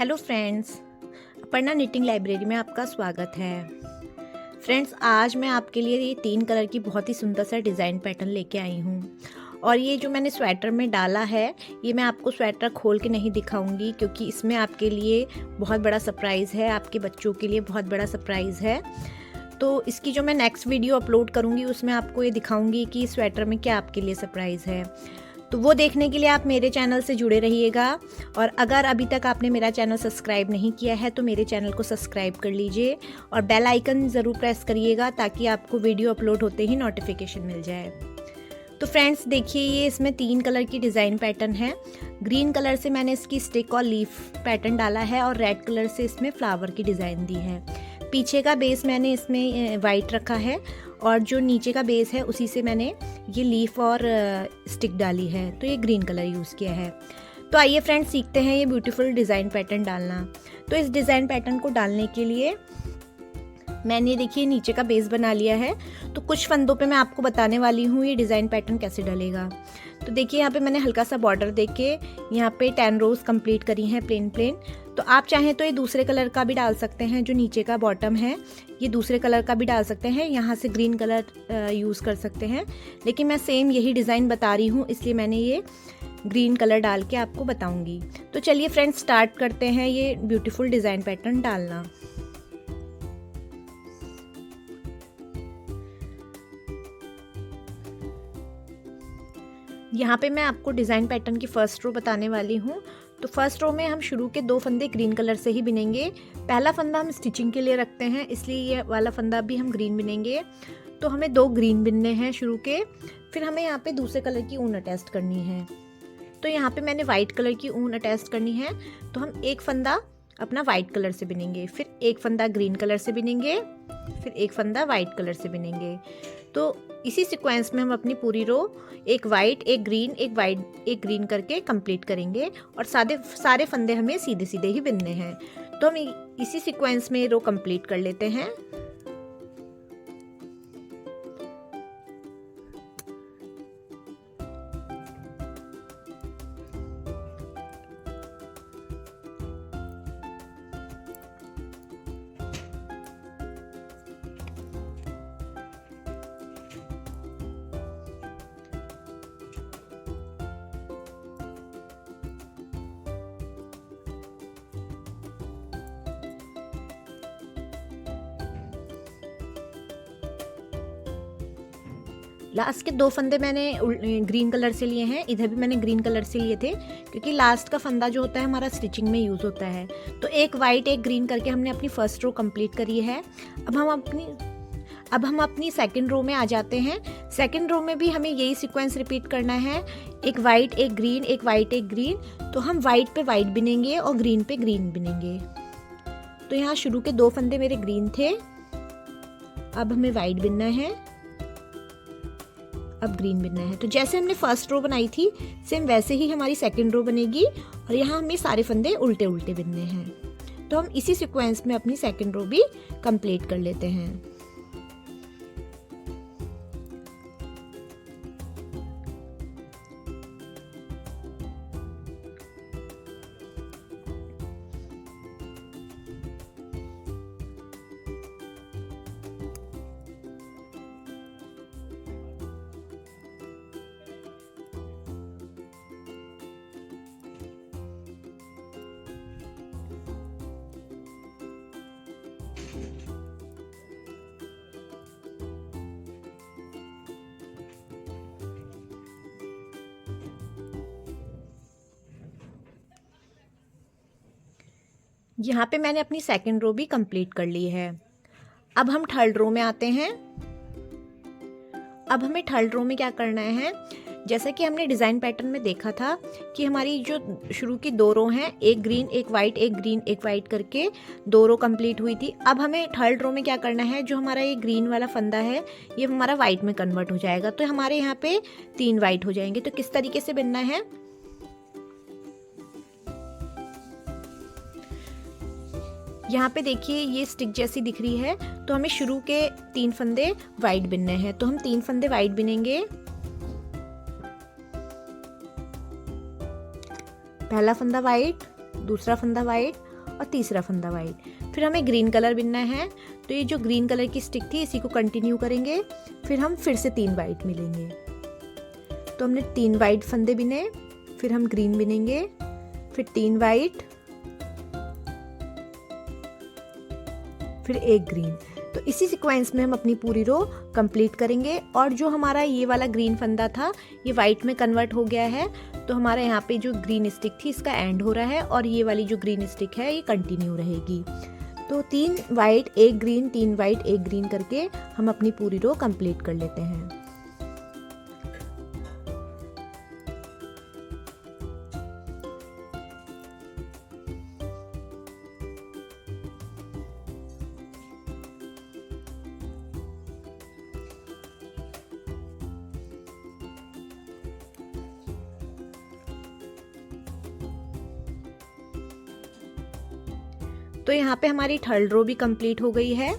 Hello friends, Aparna knitting library में आपका स्वागत है। फ्रेंड्स, आज मैं आपके लिए ये 3 कलर की बहुत ही सुंदर सा डिज़ाइन पैटर्न लेके आई हूँ। और ये जो मैंने स्वेटर में डाला है, ये मैं आपको स्वेटर खोल के नहीं दिखाऊंगी क्योंकि इसमें आपके लिए बहुत बड़ा सरप्राइज़ है, आपके बच्चों के लिए बहुत बड़ा सरप्राइज़ है। तो इसकी जो मैं नेक्स्ट वीडियो अपलोड करूँगी उसमें आपको ये दिखाऊँगी कि स्वेटर में क्या आपके लिए सरप्राइज़ है। तो वो देखने के लिए आप मेरे चैनल से जुड़े रहिएगा। और अगर अभी तक आपने मेरा चैनल सब्सक्राइब नहीं किया है तो मेरे चैनल को सब्सक्राइब कर लीजिए और बेल आइकन ज़रूर प्रेस करिएगा ताकि आपको वीडियो अपलोड होते ही नोटिफिकेशन मिल जाए। तो फ्रेंड्स देखिए, ये इसमें 3 कलर की डिज़ाइन पैटर्न है। ग्रीन कलर से मैंने इसकी स्टिक और लीफ पैटर्न डाला है और रेड कलर से इसमें फ्लावर की डिज़ाइन दी है। पीछे का बेस मैंने इसमें वाइट रखा है और जो नीचे का बेस है उसी से मैंने ये लीफ और स्टिक डाली है, तो ये ग्रीन कलर यूज़ किया है। तो आइए फ्रेंड्स सीखते हैं ये ब्यूटीफुल डिज़ाइन पैटर्न डालना। तो इस डिज़ाइन पैटर्न को डालने के लिए मैंने देखिए नीचे का बेस बना लिया है। तो कुछ फंदों पे मैं आपको बताने वाली हूँ ये डिज़ाइन पैटर्न कैसे डलेगा। तो देखिए यहाँ पे मैंने हल्का सा बॉर्डर देके यहाँ पे 10 रोज़ कंप्लीट करी हैं प्लेन। तो आप चाहें तो ये दूसरे कलर का भी डाल सकते हैं, जो नीचे का बॉटम है ये दूसरे कलर का भी डाल सकते हैं, यहाँ से ग्रीन कलर यूज़ कर सकते हैं। लेकिन मैं सेम यही डिज़ाइन बता रही हूँ इसलिए मैंने ये ग्रीन कलर डाल के आपको बताऊँगी। तो चलिए फ्रेंड्स स्टार्ट करते हैं ये ब्यूटीफुल डिज़ाइन पैटर्न डालना। यहाँ पे मैं आपको डिज़ाइन पैटर्न की फर्स्ट रो बताने वाली हूँ। तो फर्स्ट रो में हम शुरू के 2 फंदे ग्रीन कलर से ही बिनेंगे। पहला फंदा हम स्टिचिंग के लिए रखते हैं इसलिए ये वाला फंदा भी हम ग्रीन बिनेंगे। तो हमें 2 ग्रीन बिनने हैं शुरू के। फिर हमें यहाँ पे दूसरे कलर की ऊन अटैच करनी है। तो यहाँ पे मैंने वाइट कलर की ऊन अटैच करनी है। तो हम एक फंदा अपना वाइट कलर से बिनेंगे, फिर एक फंदा ग्रीन कलर से बिनेंगे, फिर एक फंदा वाइट कलर से बिनेंगे। तो इसी सीक्वेंस में हम अपनी पूरी रो एक वाइट एक ग्रीन एक वाइट एक ग्रीन करके कंप्लीट करेंगे और सारे फंदे हमें सीधे सीधे ही बिनने हैं। तो हम इसी सीक्वेंस में रो कंप्लीट कर लेते हैं। लास्ट के 2 फंदे मैंने ग्रीन कलर से लिए हैं, इधर भी मैंने ग्रीन कलर से लिए थे क्योंकि लास्ट का फंदा जो होता है हमारा स्टिचिंग में यूज़ होता है। तो एक वाइट एक ग्रीन करके हमने अपनी फर्स्ट रो कंप्लीट करी है। अब हम अपनी सेकंड रो में आ जाते हैं। सेकंड रो में भी हमें यही सीक्वेंस रिपीट करना है, एक वाइट एक ग्रीन एक वाइट एक ग्रीन। तो हम वाइट पे वाइट बिनेंगे और ग्रीन पे ग्रीन बिनेंगे। तो यहाँ शुरू के 2 फंदे मेरे ग्रीन थे, अब हमें वाइट बिनना है, अब ग्रीन बिनना है। तो जैसे हमने फर्स्ट रो बनाई थी सेम वैसे ही हमारी सेकंड रो बनेगी और यहाँ हमें सारे फंदे उल्टे उल्टे बिनने हैं। तो हम इसी सीक्वेंस में अपनी सेकंड रो भी कंप्लीट कर लेते हैं। यहाँ पे मैंने अपनी सेकंड रो भी कंप्लीट कर ली है। अब हम थर्ड रो में आते हैं। अब हमें थर्ड रो में क्या करना है, जैसा कि हमने डिज़ाइन पैटर्न में देखा था कि हमारी जो शुरू की 2 रो हैं, एक ग्रीन एक वाइट एक ग्रीन एक वाइट करके 2 रो कंप्लीट हुई थी। अब हमें थर्ड रो में क्या करना है, जो हमारा ये ग्रीन वाला फंदा है ये हमारा वाइट में कन्वर्ट हो जाएगा। तो हमारे यहाँ पे 3 वाइट हो जाएंगे। तो किस तरीके से बिनना है, यहाँ पे देखिए ये स्टिक जैसी दिख रही है। तो हमें शुरू के 3 फंदे वाइट बिनने हैं। तो हम 3 फंदे वाइट बिनेंगे। पहला फंदा वाइट, दूसरा फंदा वाइट और तीसरा फंदा वाइट। फिर हमें ग्रीन कलर बिनना है, तो ये जो ग्रीन कलर की स्टिक थी इसी को कंटिन्यू करेंगे। फिर हम फिर से 3 वाइट मिलेंगे, तो हमने 3 वाइट फंदे बिने, फिर हम ग्रीन बिनेंगे, फिर 3 वाइट, फिर एक ग्रीन। तो इसी सीक्वेंस में हम अपनी पूरी रो कंप्लीट करेंगे। और जो हमारा ये वाला ग्रीन फंदा था ये वाइट में कन्वर्ट हो गया है, तो हमारा यहाँ पे जो ग्रीन स्टिक थी इसका एंड हो रहा है और ये वाली जो ग्रीन स्टिक है ये कंटिन्यू रहेगी। तो 3 वाइट 1 ग्रीन, 3 वाइट 1 ग्रीन करके हम अपनी पूरी रो कंप्लीट कर लेते हैं। तो यहाँ पे हमारी थर्ड रो भी कंप्लीट हो गई है।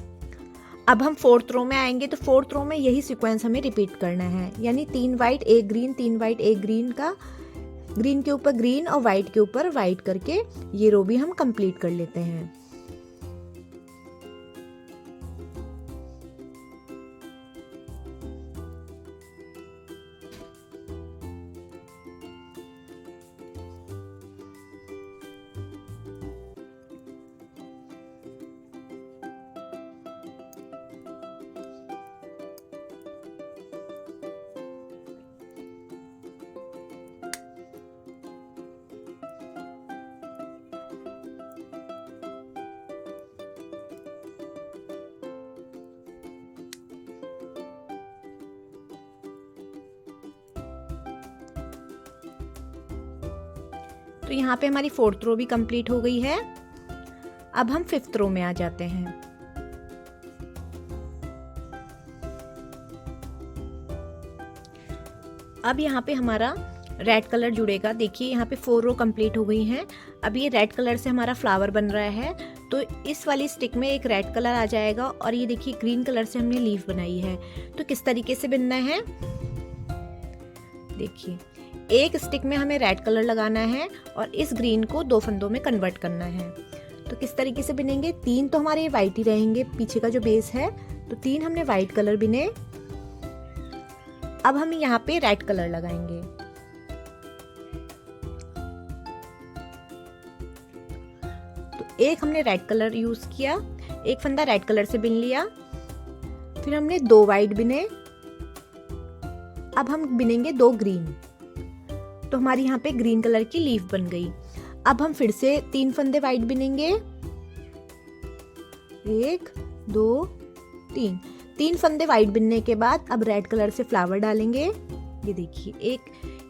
अब हम फोर्थ रो में आएंगे, तो फोर्थ रो में यही सीक्वेंस हमें रिपीट करना है, यानी 3 वाइट 1 ग्रीन, 3 वाइट 1 ग्रीन का ग्रीन के ऊपर ग्रीन और वाइट के ऊपर वाइट करके ये रो भी हम कंप्लीट कर लेते हैं। तो यहाँ पे हमारी फोर्थ रो भी कंप्लीट हो गई है। अब हम फिफ्थ रो में आ जाते हैं। अब यहाँ पे हमारा रेड कलर जुड़ेगा। देखिए यहाँ पे 4 रो कंप्लीट हो गई हैं। अब ये रेड कलर से हमारा फ्लावर बन रहा है, तो इस वाली स्टिक में एक रेड कलर आ जाएगा और ये देखिए ग्रीन कलर से हमने लीफ बनाई है। तो किस तरीके से बिनना है, देखिए एक स्टिक में हमें रेड कलर लगाना है और इस ग्रीन को 2 फंदों में कन्वर्ट करना है। तो किस तरीके से बिनेंगे, 3 तो हमारे वाइट ही रहेंगे पीछे का जो बेस है, तो 3 हमने वाइट कलर बिने। अब हम यहाँ पे रेड कलर लगाएंगे। तो एक हमने रेड कलर यूज किया, एक फंदा रेड कलर से बिन लिया, फिर हमने 2 वाइट बिने। अब हम बिनेंगे 2 ग्रीन, तो हमारी यहाँ पे ग्रीन कलर की लीफ बन गई। अब हम फिर से 3 फंदे वाइट बिनेंगे, 1 2 3 फंदे वाइट बिनने के बाद अब रेड कलर से फ्लावर डालेंगे। ये देखिए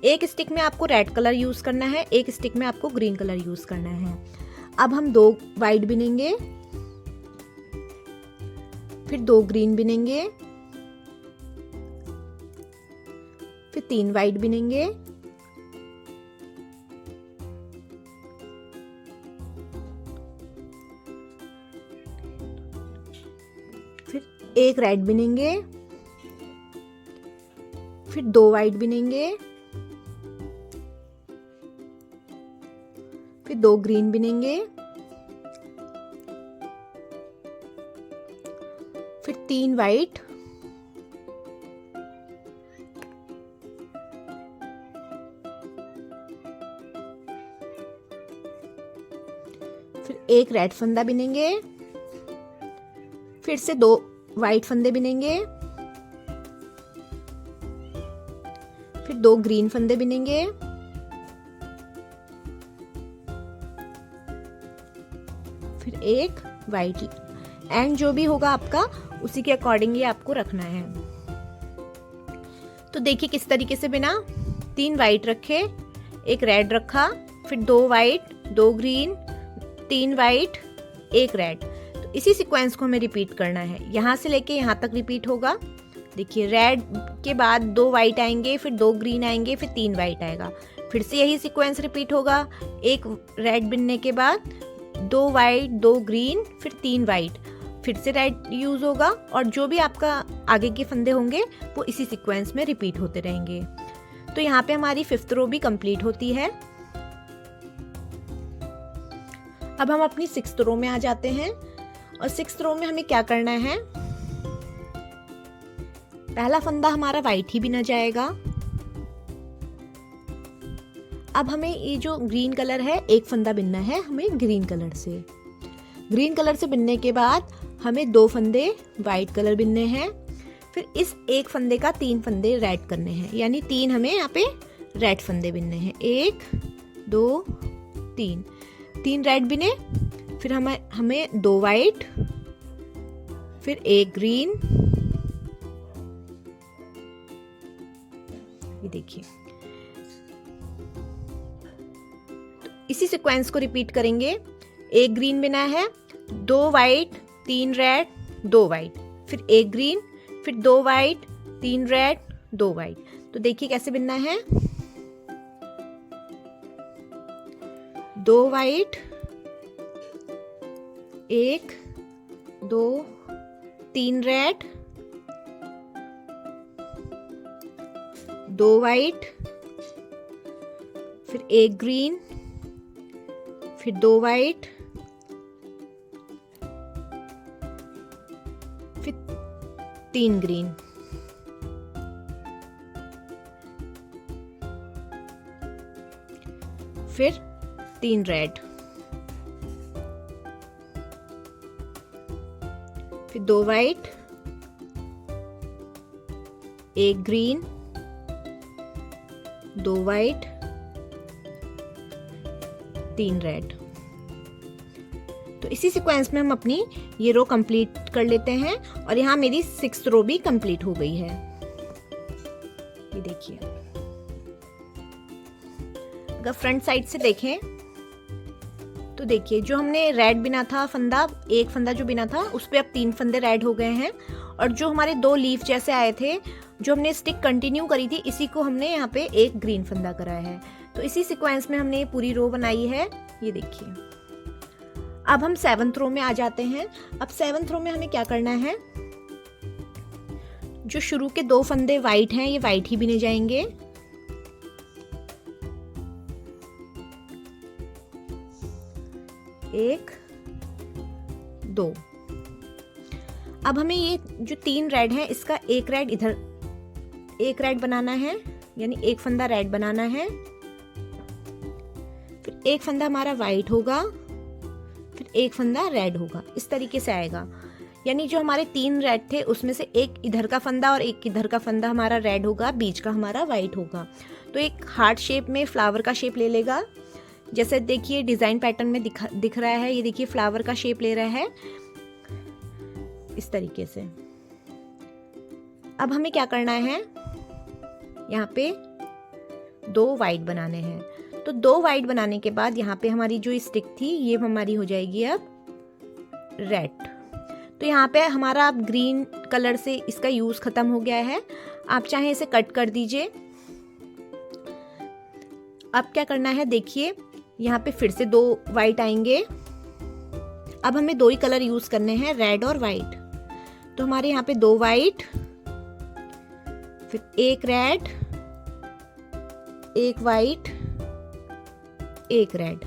एक स्टिक में आपको रेड कलर यूज करना है, एक स्टिक में आपको ग्रीन कलर यूज करना है। अब हम 2 वाइट बिनेंगे, फिर 2 ग्रीन बिनेंगे, फिर 3 वाइट बिनेंगे, फिर 1 रेड बिनेंगे, फिर 2 वाइट बिनेंगे, फिर 2 ग्रीन बिनेंगे, फिर 3 वाइट, फिर 1 रेड फंदा बिनेंगे, फिर से 2 वाइट फंदे बिनेंगे, फिर 2 ग्रीन फंदे बिनेंगे, फिर 1 वाइट, एंड जो भी होगा आपका उसी के अकॉर्डिंग ये आपको रखना है। तो देखिए किस तरीके से बिना, 3 वाइट रखे, 1 रेड रखा, फिर 2 वाइट, 2 ग्रीन, 3 वाइट, 1 रेड। तो इसी सीक्वेंस को हमें रिपीट करना है, यहाँ से लेके यहाँ तक रिपीट होगा। देखिए रेड के बाद 2 वाइट आएंगे, फिर 2 ग्रीन आएंगे, फिर 3 वाइट आएगा, फिर से यही सीक्वेंस रिपीट होगा। 1 रेड बिनने के बाद 2 वाइट, 2 ग्रीन, फिर 3 वाइट, फिर से रेड यूज होगा, और जो भी आपका आगे के फंदे होंगे वो इसी सीक्वेंस में रिपीट होते रहेंगे। तो यहाँ पे हमारी 5th रो भी कंप्लीट होती है। अब हम अपनी 6th रो में आ जाते हैं और 6th रो में हमें क्या करना है, पहला फंदा हमारा वाइट ही बिना जाएगा। अब हमें ये जो ग्रीन कलर है एक फंदा बिनना है हमें ग्रीन कलर से। ग्रीन कलर से बिनने के बाद हमें 2 फंदे वाइट कलर बिनने हैं। फिर इस एक फंदे का 3 फंदे रेड करने हैं, यानी 3 हमें यहाँ पे रेड फंदे बिनने हैं। 1 2 3 रेड बिने। फिर हमें 2 वाइट, फिर 1 ग्रीन। ये देखिए, इसी सीक्वेंस को रिपीट करेंगे। 1 ग्रीन बिना है, 2 वाइट 3 रेड 2 वाइट, फिर 1 ग्रीन, फिर 2 वाइट 3 रेड 2 वाइट। तो देखिए कैसे बिनना है, 2 वाइट 1 2 3 रेड, 2 वाइट, फिर 1 ग्रीन, फिर 2 वाइट, फिर 3 ग्रीन। फिर 3 रेड, फिर 2 वाइट, 1 ग्रीन, 2 वाइट, 3 रेड। तो इसी सीक्वेंस में हम अपनी ये रो कंप्लीट कर लेते हैं और यहाँ मेरी 6th रो भी कंप्लीट हो गई है। ये देखिए, अगर फ्रंट साइड से देखें तो देखिए जो हमने रेड बिना था फंदा, एक फंदा जो बिना था उस पे अब 3 फंदे रेड हो गए हैं। और जो हमारे 2 लीफ जैसे आए थे, जो हमने स्टिक कंटिन्यू करी थी, इसी को हमने यहाँ पे 1 ग्रीन फंदा कराया है। तो इसी सीक्वेंस में हमने पूरी रो बनाई है। ये देखिए, अब हम 7th रो में आ जाते हैं। अब 7th रो में हमें क्या करना है, जो शुरू के 2 फंदे वाइट हैं ये वाइट ही बिने जाएंगे। एक 2। अब हमें ये जो 3 रेड है इसका 1 रेड इधर, 1 रेड बनाना है, यानी 1 फंदा रेड बनाना है। फिर 1 फंदा हमारा वाइट होगा, फिर 1 फंदा रेड होगा। इस तरीके से आएगा, यानी जो हमारे 3 रेड थे उसमें से 1 इधर का फंदा और 1 इधर का फंदा हमारा रेड होगा, बीच का हमारा वाइट होगा। तो एक हार्ट शेप में फ्लावर का शेप ले लेगा। जैसे देखिए डिजाइन पैटर्न में दिख रहा है, ये देखिए फ्लावर का शेप ले रहा है इस तरीके से। अब हमें क्या करना है, यहाँ पे 2 वाइट बनाने हैं। तो 2 वाइट बनाने के बाद यहाँ पे हमारी जो स्टिक थी ये हमारी हो जाएगी अब रेड। तो यहाँ पे हमारा अब ग्रीन कलर से इसका यूज खत्म हो गया है। आप चाहे इसे कट कर दीजिए। अब क्या करना है, देखिए यहाँ पे फिर से 2 वाइट आएंगे। अब हमें 2 ही कलर यूज करने हैं, रेड और वाइट। तो हमारे यहाँ पे 2 वाइट, फिर 1 रेड, 1 वाइट, 1 रेड,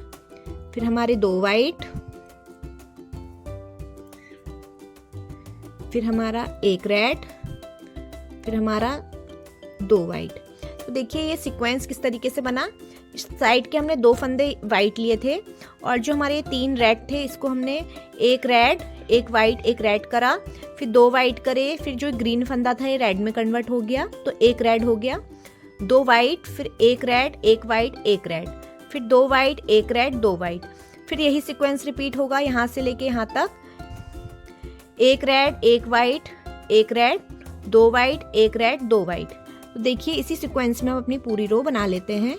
फिर हमारे 2 वाइट, फिर हमारा 1 रेड, फिर हमारा 2 वाइट। तो देखिए ये सीक्वेंस किस तरीके से बना। साइड के हमने 2 फंदे वाइट लिए थे और जो हमारे 3 रेड थे इसको हमने 1 रेड 1 वाइट 1 रेड करा, फिर 2 वाइट करे, फिर जो ग्रीन फंदा था ये रेड में कन्वर्ट हो गया तो 1 रेड हो गया, 2 वाइट, फिर 1 रेड 1 वाइट 1 रेड, फिर 2 वाइट 1 रेड 2 वाइट। फिर यही सीक्वेंस रिपीट होगा यहाँ से लेके यहाँ तक, 1 red 1 white 1 red 2 white 1 red 2 white. तो देखिए इसी सीक्वेंस में हम अपनी पूरी रो बना लेते हैं।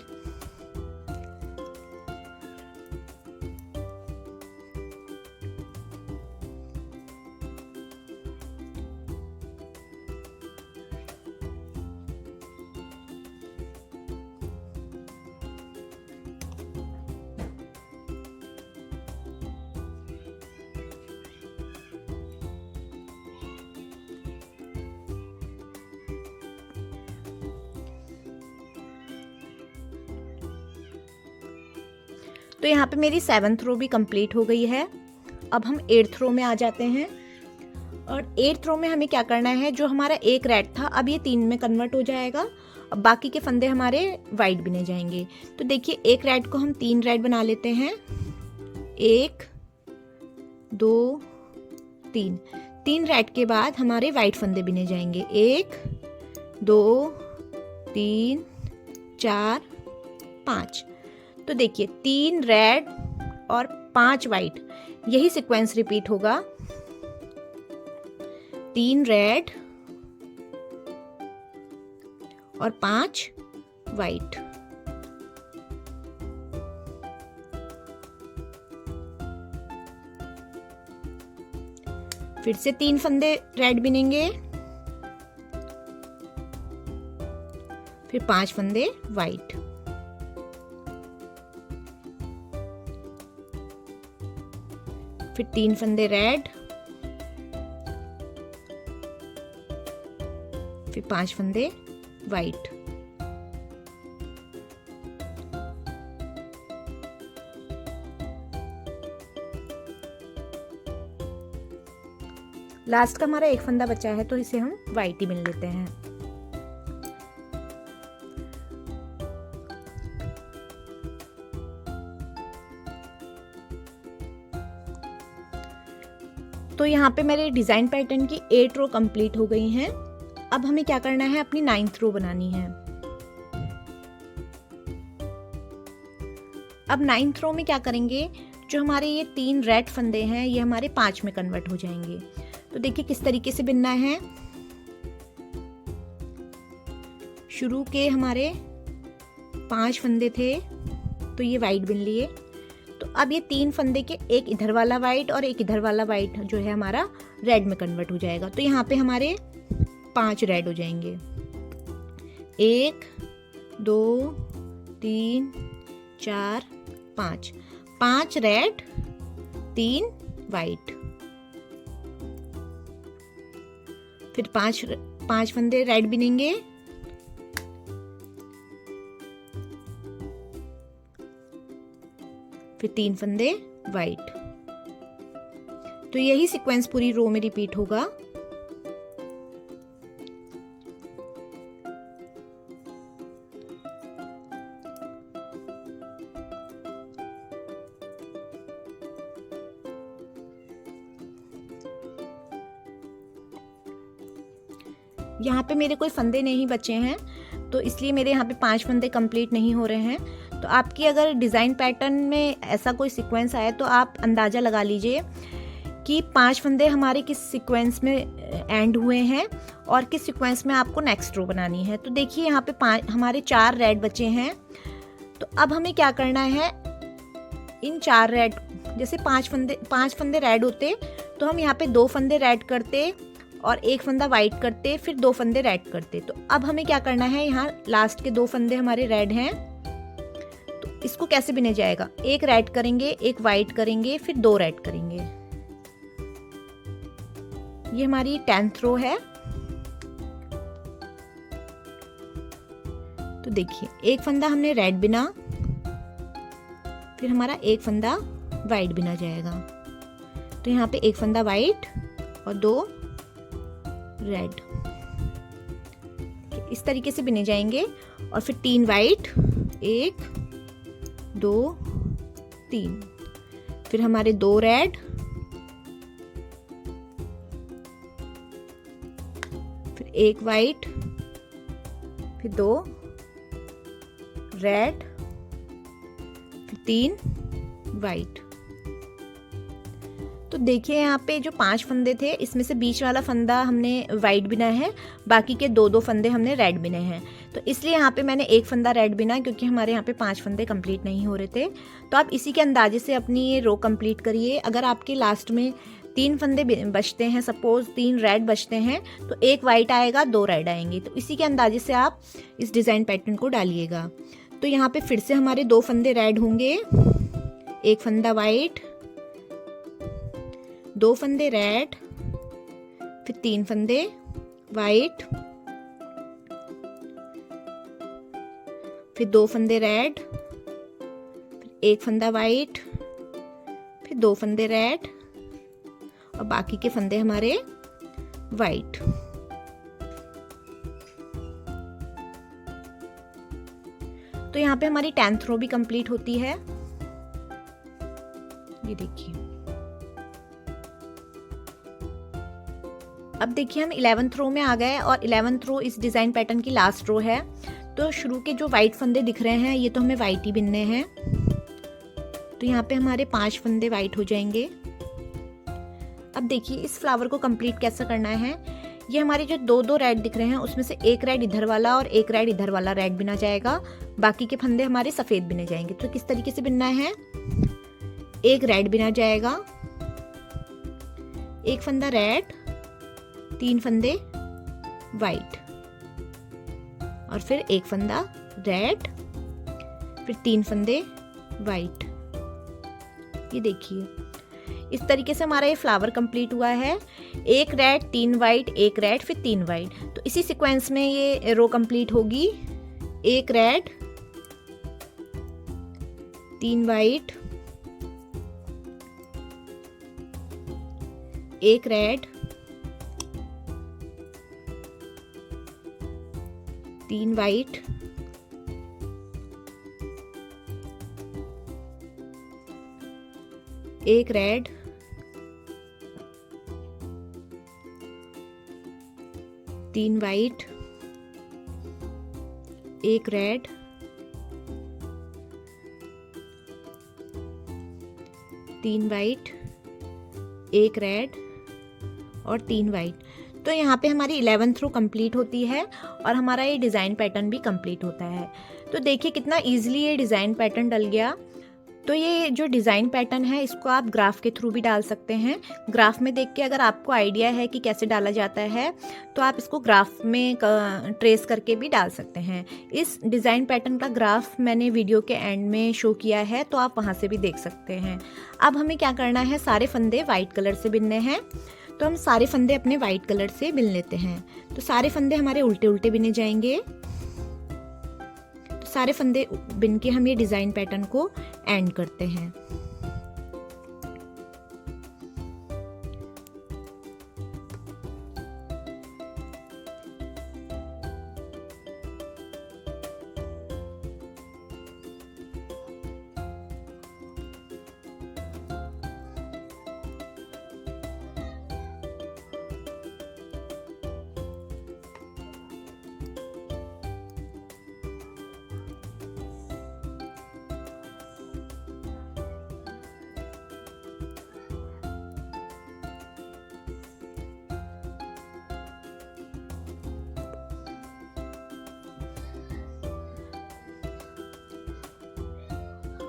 तो यहाँ पे मेरी 7th रो भी कंप्लीट हो गई है। अब हम 8th रो में आ जाते हैं और 8th रो में हमें क्या करना है, जो हमारा एक रेड था अब ये 3 में कन्वर्ट हो जाएगा। अब बाकी के फंदे हमारे वाइट बिने जाएंगे। तो देखिए एक रेड को हम 3 रेड बना लेते हैं, 1 2 3 रेड के बाद हमारे वाइट फंदे बिने जाएंगे, 1 2 3 4 5। तो देखिए 3 रेड और 5 वाइट, यही सीक्वेंस रिपीट होगा, 3 रेड और 5 वाइट। फिर से 3 फंदे रेड बिनेंगे, फिर 5 फंदे वाइट, फिर 3 फंदे रेड, फिर 5 फंदे वाइट। लास्ट का हमारा एक फंदा बचा है तो इसे हम वाइट ही बिन लेते हैं। तो यहाँ पे मेरे डिजाइन पैटर्न की 8 रो कंप्लीट हो गई हैं। अब हमें क्या करना है, अपनी 9th रो बनानी है। अब 9th रो में क्या करेंगे, जो हमारे ये 3 रेड फंदे हैं ये हमारे 5 में कन्वर्ट हो जाएंगे। तो देखिए किस तरीके से बिनना है। शुरू के हमारे 5 फंदे थे तो ये वाइट बिन लिए। तो अब ये 3 फंदे के एक इधर वाला वाइट और एक इधर वाला वाइट जो है हमारा रेड में कन्वर्ट हो जाएगा। तो यहाँ पे हमारे 5 रेड हो जाएंगे, 1 2 3 4 5 रेड 3 वाइट, फिर 5 फंदे रेड बिनेंगे, फिर 3 फंदे वाइट। तो यही सीक्वेंस पूरी रो में रिपीट होगा। यहाँ पे मेरे कोई फंदे नहीं बचे हैं तो इसलिए मेरे यहाँ पे 5 फंदे कंप्लीट नहीं हो रहे हैं। तो आपकी अगर डिज़ाइन पैटर्न में ऐसा कोई सीक्वेंस आए तो आप अंदाज़ा लगा लीजिए कि 5 फंदे हमारे किस सीक्वेंस में एंड हुए हैं और किस सीक्वेंस में आपको नेक्स्ट रो बनानी है। तो देखिए यहाँ पे हमारे 4 रेड बचे हैं। तो अब हमें क्या करना है, इन 4 रेड, जैसे 5 फंदे रेड होते तो हम यहाँ पे 2 फंदे रेड करते और 1 फंदा वाइट करते, फिर 2 फंदे रेड करते। तो अब हमें क्या करना है, यहाँ लास्ट के 2 फंदे हमारे रेड हैं तो इसको कैसे बिने जाएगा, 1 रेड करेंगे, 1 वाइट करेंगे, फिर 2 रेड करेंगे। ये हमारी 10th रो है। तो देखिए एक फंदा हमने रेड बिना, फिर हमारा 1 फंदा वाइट बिना जाएगा। तो यहाँ पे 1 फंदा वाइट और 2 रेड, इस तरीके से बिने जाएंगे। और फिर 3 वाइट, 1 2 3, फिर हमारे 2 रेड, फिर 1 वाइट, फिर 2 रेड, फिर 3 वाइट। तो देखिए यहाँ पे जो 5 फंदे थे इसमें से बीच वाला फंदा हमने वाइट बिना है, बाकी के 2 फंदे हमने रेड बिने हैं। तो इसलिए यहाँ पे मैंने 1 फंदा रेड बिना, क्योंकि हमारे यहाँ पे 5 फंदे कंप्लीट नहीं हो रहे थे। तो आप इसी के अंदाजे से अपनी ये रो कंप्लीट करिए। अगर आपके लास्ट में 3 फंदे बचते हैं, सपोज 3 रेड बचते हैं, तो 1 वाइट आएगा, 2 रेड आएंगे। तो इसी के अंदाजे से आप इस डिज़ाइन पैटर्न को डालिएगा। तो यहाँ पे फिर से हमारे 2 फंदे रेड होंगे, 1 फंदा वाइट, 2 फंदे रेड, फिर 3 फंदे वाइट, फिर 2 फंदे रेड, फिर एक फंदा वाइट, फिर 2 फंदे रेड और बाकी के फंदे हमारे वाइट। तो यहाँ पे हमारी 10th रो भी कंप्लीट होती है। ये देखिए, अब देखिए हम 11th रो में आ गए और 11th रो इस डिजाइन पैटर्न की लास्ट रो है। तो शुरू के जो वाइट फंदे दिख रहे हैं ये तो हमें वाइट ही बिनने हैं। तो यहाँ पे हमारे 5 फंदे वाइट हो जाएंगे। अब देखिए इस फ्लावर को कंप्लीट कैसे करना है। ये हमारे जो 2 रेड दिख रहे हैं उसमें से एक रेड इधर वाला और एक रेड इधर वाला रेड बिना जाएगा, बाकी के फंदे हमारे सफेद बिने जाएंगे। तो किस तरीके से बिनना है, एक रेड बिना जाएगा, एक फंदा रेड, 3 फंदे वाइट और फिर एक फंदा रेड, फिर 3 फंदे वाइट। ये देखिए इस तरीके से हमारा ये फ्लावर कंप्लीट हुआ है। एक रेड, 3 वाइट, एक रेड, फिर 3 वाइट। तो इसी सीक्वेंस में ये रो कंप्लीट होगी। एक रेड, 3 वाइट, एक रेड, 3 वाइट, एक रेड, 3 वाइट, एक रेड, 3 वाइट, एक रेड और 3 वाइट। तो यहाँ पे हमारी 11th रो कंप्लीट होती है और हमारा ये डिज़ाइन पैटर्न भी कंप्लीट होता है। तो देखिए कितना इजीली ये डिज़ाइन पैटर्न डल गया। तो ये जो डिज़ाइन पैटर्न है इसको आप ग्राफ के थ्रू भी डाल सकते हैं। ग्राफ में देख के अगर आपको आइडिया है कि कैसे डाला जाता है तो आप इसको ग्राफ में ट्रेस करके भी डाल सकते हैं। इस डिज़ाइन पैटर्न का ग्राफ मैंने वीडियो के एंड में शो किया है, तो आप वहाँ से भी देख सकते हैं। अब हमें क्या करना है, सारे फंदे वाइट कलर से बिनने हैं। तो हम सारे फंदे अपने वाइट कलर से बिन लेते हैं। तो सारे फंदे हमारे उल्टे उल्टे बिने जाएंगे। तो सारे फंदे बिन के हम ये डिज़ाइन पैटर्न को एंड करते हैं।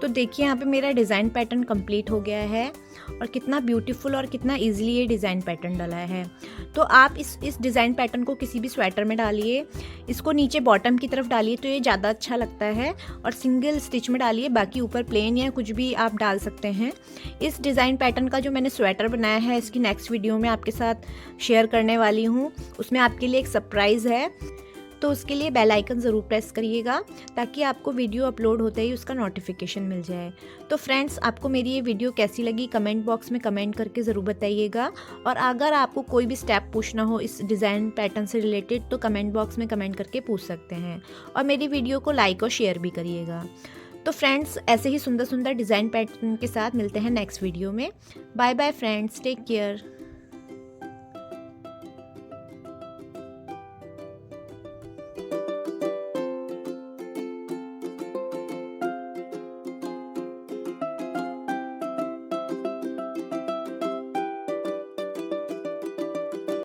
तो देखिए यहाँ पे मेरा डिज़ाइन पैटर्न कंप्लीट हो गया है और कितना ब्यूटीफुल और कितना इजीली ये डिज़ाइन पैटर्न डला है। तो आप इस डिज़ाइन पैटर्न को किसी भी स्वेटर में डालिए, इसको नीचे बॉटम की तरफ डालिए तो ये ज़्यादा अच्छा लगता है, और सिंगल स्टिच में डालिए, बाकी ऊपर प्लेन या कुछ भी आप डाल सकते हैं। इस डिज़ाइन पैटर्न का जो मैंने स्वेटर बनाया है इसकी नेक्स्ट वीडियो में आपके साथ शेयर करने वाली हूँ। उसमें आपके लिए एक सरप्राइज़ है, तो उसके लिए बेल आइकन ज़रूर प्रेस करिएगा ताकि आपको वीडियो अपलोड होते ही उसका नोटिफिकेशन मिल जाए। तो फ्रेंड्स, आपको मेरी ये वीडियो कैसी लगी कमेंट बॉक्स में कमेंट करके ज़रूर बताइएगा, और अगर आपको कोई भी स्टेप पूछना हो इस डिज़ाइन पैटर्न से रिलेटेड तो कमेंट बॉक्स में कमेंट करके पूछ सकते हैं, और मेरी वीडियो को लाइक और शेयर भी करिएगा। तो फ्रेंड्स, ऐसे ही सुंदर सुंदर डिज़ाइन पैटर्न के साथ मिलते हैं नेक्स्ट वीडियो में। Bye bye friends, take care.